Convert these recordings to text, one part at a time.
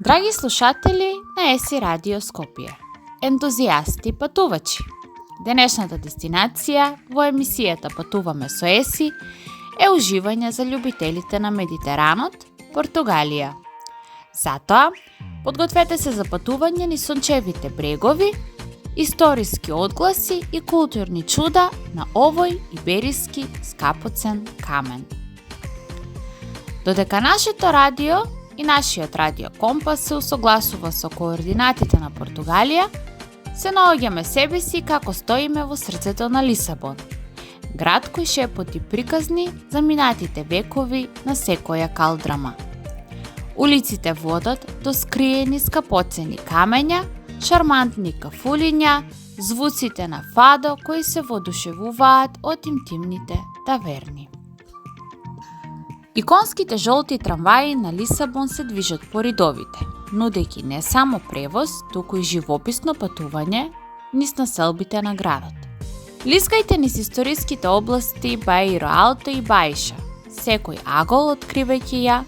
Драги слушатели на ЕСИ Радио Скопје, ентузијасти патувачи, денешната дестинација во емисијата Патуваме со ЕСИ е уживање за љубителите на Медитеранот, Португалија. Затоа, подгответе се за патување низ сончевите брегови, историски одгласи и културни чуда на овој ибериски скапоцен камен. Додека нашето радио и нашиот радио компас се усогласува со координатите на Португалија, се наоѓаме себе си како стоиме во срцето на Лисабон, град кој шепоти приказни за минатите векови на секоја калдрама. Улиците водат до скриени скапоцени камења, шармантни кафулиња, звуците на фадо кои се воодушевуваат од интимните таверни. Иконските жолти трамваи на Лисабон се движат по ридовите, нудејќи не само превоз, туку и живописно патување низ населбите на градот. Лискајте низ историските области Баиро Алто и Баиша, секој агол откривајќи ја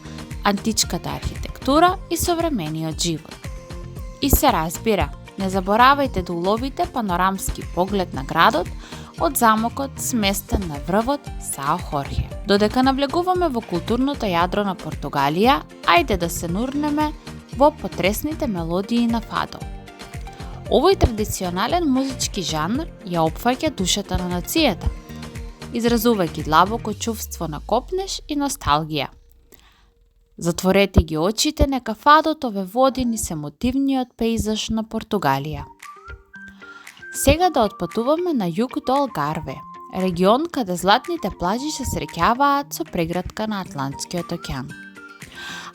античката архитектура и современиот живот. И се разбира, не заборавајте да уловите панорамски поглед на градот од замокот сместен на врвот Сао Хорхе. Додека навлегуваме во културното јадро на Португалија, ајде да се нурнеме во потресните мелодии на фадо. Овој традиционален музички жанр ја опфаќа душата на нацијата, изразувајќи длабоко чувство на копнеж и носталгија. Затворете ги очите, нека фадото ве води низ емотивниот пејзаж на Португалија. Сега да отпатуваме на југ до Алгарве, регион каде златните плажи се среќаваат со прегратка на Атлантскиот океан.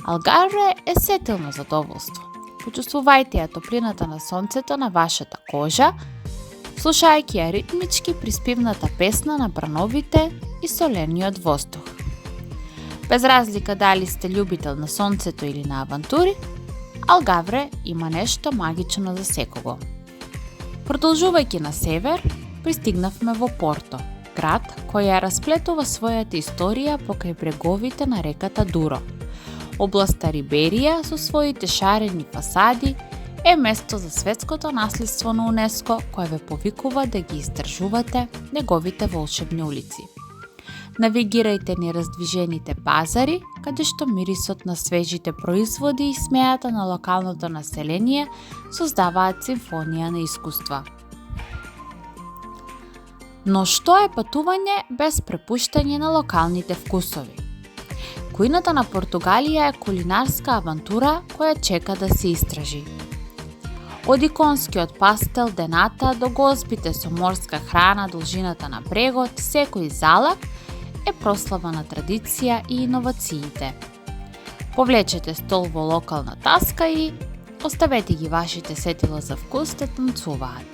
Алгарве е сетилно задоволство. Почувствувајте ја топлината на сонцето на вашата кожа, слушајќи ја ритмички приспивната песна на брановите и солениот воздух. Без разлика дали сте љубител на сонцето или на авантури, Алгарве има нешто магично за секого. Продолжувајќи на север, пристигнавме во Порто, град кој ја расплетува својата историја покрај бреговите на реката Дуро. Областа Риберија со своите шарени фасади е место за светското наследство на УНЕСКО кој ве повикува да ги истражувате неговите волшебни улици. Навигирајте ни раздвижените пазари, каде што мирисот на свежите производи и смејата на локалното население создаваат симфонија на искуства. Но што е патување без препуштање на локалните вкусови? Кујната на Португалија е кулинарска авантура која чека да се истражи. Од иконскиот пастел дената до гозбите со морска храна должината на брегот, секој залак е прославана традиција и иновациите. Повлечете стол во локална таска и оставете ги вашите сетила за вкус да танцуваат.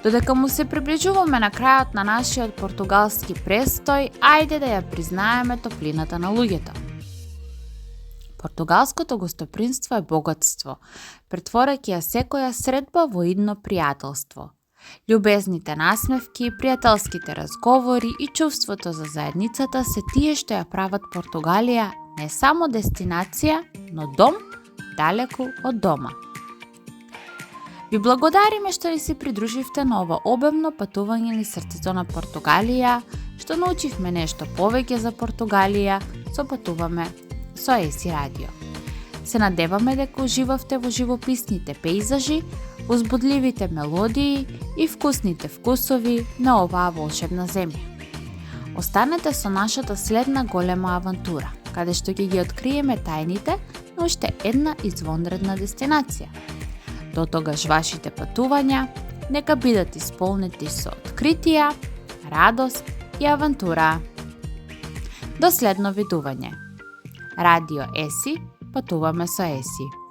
Додека му се приближуваме на крајот на нашиот португалски престој, ајде да ја признаеме топлината на луѓето. Португалското гостопринство е богатство, претворајќи ја секоја средба во идно пријателство. Љубезните насмевки, пријателските разговори и чувството за заедницата се тие што ја прават Португалија не само дестинација, но дом далеку од дома. Ви благодариме што ни се придруживте на ова обемно патување низ срцето на Португалија, што научивме нешто повеќе за Португалија, со Патуваме со ЕСИ Радио. Се надеваме дека уживавте во живописните пејзажи, узбудливите мелодии и вкусните вкусови на оваа волшебна земја. Останете со нашата следна голема авантура, каде што ќе ги откриеме тајните на уште една извонредна дестинација. До тогаш вашите патувања нека бидат исполнети со откритија, радост и авантура. До следно видување. Радио ЕСИ, Патуваме со ЕСИ.